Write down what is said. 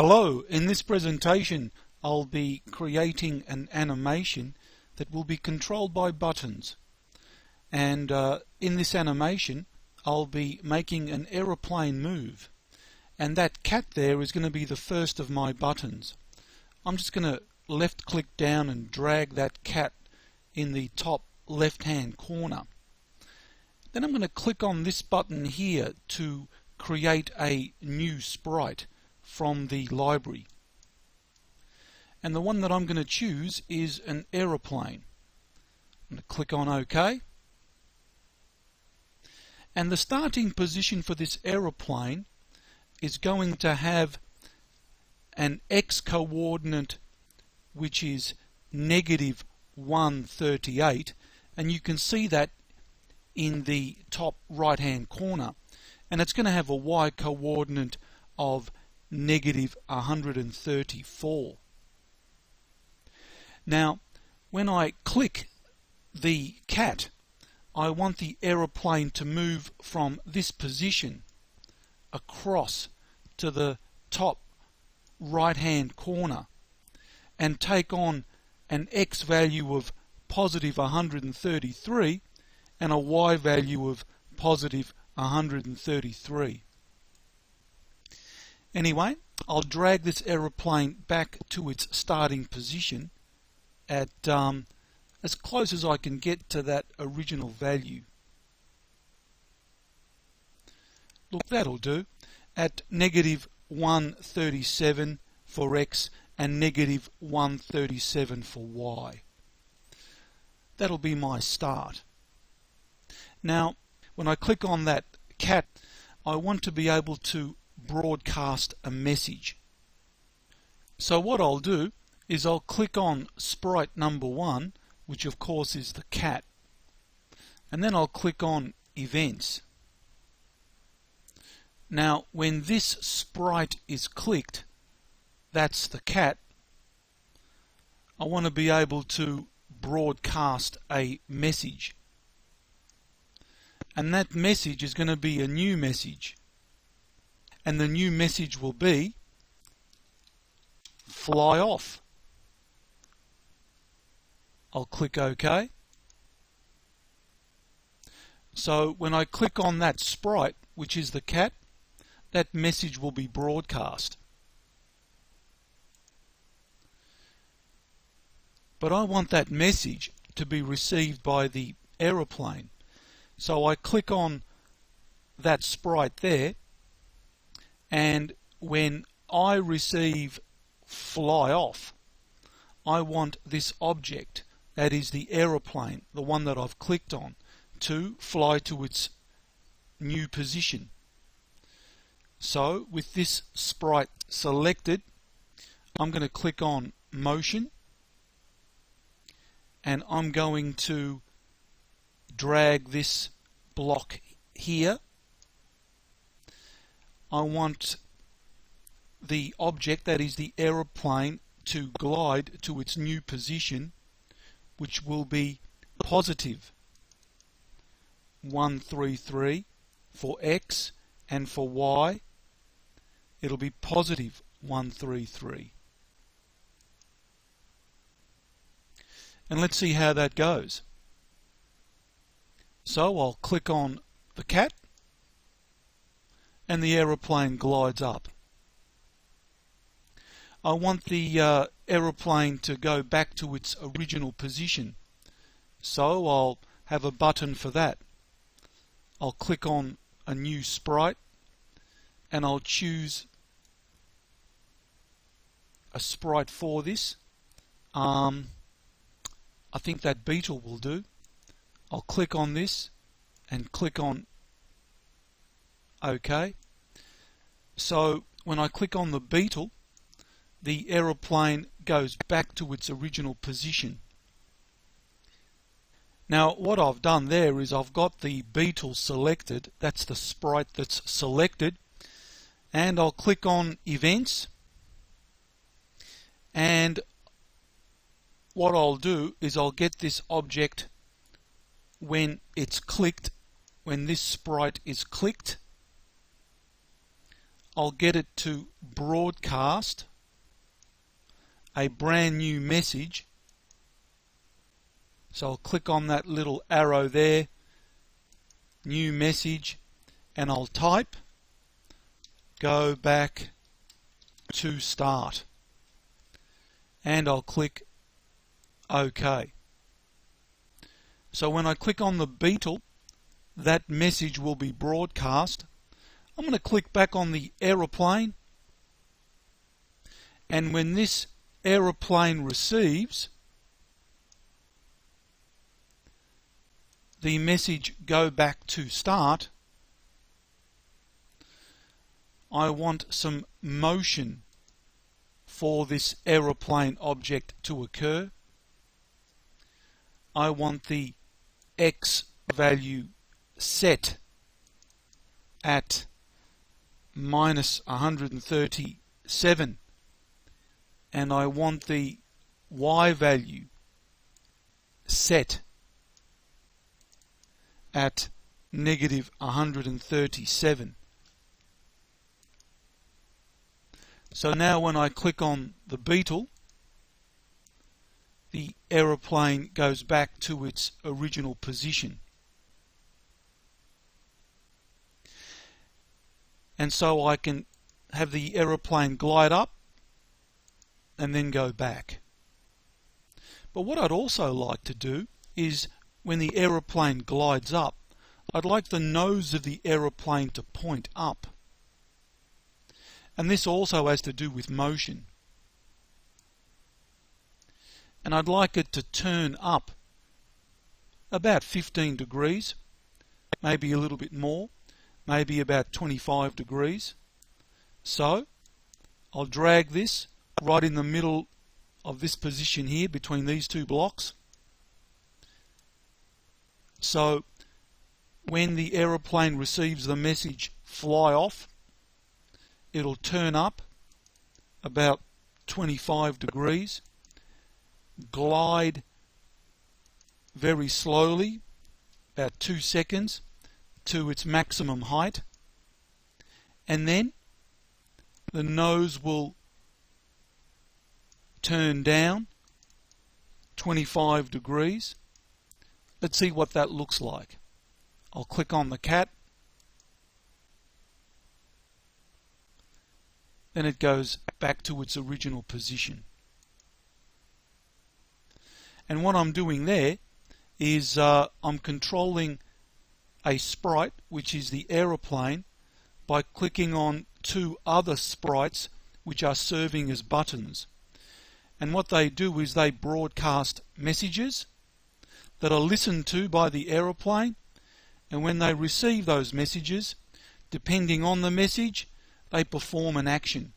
Hello, in this presentation I'll be creating an animation that will be controlled by buttons, and in this animation I'll be making an aeroplane move, and that cat there is going to be the first of my buttons. I'm just going to left click down and drag that cat in the top left hand corner. Then I'm going to click on this button here to create a new sprite from the library, and the one that I'm going to choose is an aeroplane. I'm going to click on OK, and the starting position for this aeroplane is going to have an X coordinate which is negative 138, and you can see that in the top right hand corner, and it's going to have a Y coordinate of negative 134. Now, when I click the cat, I want the aeroplane to move from this position across to the top right hand corner and take on an X value of positive 133 and a Y value of positive 133. Anyway, I'll drag this aeroplane back to its starting position at as close as I can get to that original value. Look, that'll do. At negative 137 for X and negative 137 for Y. That'll be my start. Now, when I click on that cat, I want to be able to broadcast a message. So what I'll do is I'll click on sprite number 1, which of course is the cat, and then I'll click on events. Now when this sprite is clicked, that's the cat, I want to be able to broadcast a message, and that message is going to be a new message, and the new message will be fly off. I'll click OK. So when I click on that sprite, which is the cat, that message will be broadcast. But I want that message to be received by the aeroplane. So I click on that sprite there, and when I receive fly off, I want this object, that is the aeroplane, the one that I've clicked on, to fly to its new position. So with this sprite selected, I'm going to click on motion, and I'm going to drag this block here. I want the object, that is the aeroplane, to glide to its new position, which will be positive 133 for X, and for Y it'll be positive 133. And let's see how that goes. So I'll click on the cat, and the aeroplane glides up. I want the aeroplane to go back to its original position, so I'll have a button for that. I'll click on a new sprite, and I'll choose a sprite for this. I think that beetle will do. I'll click on this and click on OK. So when I click on the beetle, the aeroplane goes back to its original position. Now what I've done there is I've got the beetle selected, that's the sprite that's selected, and I'll click on events, and what I'll do is I'll get this object when it's clicked, when this sprite is clicked, I'll get it to broadcast a brand new message. So I'll click on that little arrow there, new message, and I'll type go back to start, and I'll click OK. So when I click on the beetle, that message will be broadcast. I'm going to click back on the aeroplane, and when this aeroplane receives the message go back to start, I want some motion for this aeroplane object to occur. I want the X value set at minus 137, and I want the Y value set at negative 137. So now when I click on the beetle, the aeroplane goes back to its original position. And so I can have the aeroplane glide up and then go back. But what I'd also like to do is, when the aeroplane glides up, I'd like the nose of the aeroplane to point up. And this also has to do with motion. And I'd like it to turn up about 15 degrees, maybe a little bit more, maybe about 25 degrees. So I'll drag this right in the middle of this position here between these two blocks. So when the aeroplane receives the message fly off, it'll turn up about 25 degrees, glide very slowly, about 2 seconds, to its maximum height, and then the nose will turn down 25 degrees. Let's see what that looks like. I'll click on the cat. Then it goes back to its original position. And what I'm doing there is I'm controlling a sprite, which is the aeroplane, by clicking on two other sprites which are serving as buttons. And what they do is they broadcast messages that are listened to by the aeroplane, and when they receive those messages, depending on the message, they perform an action.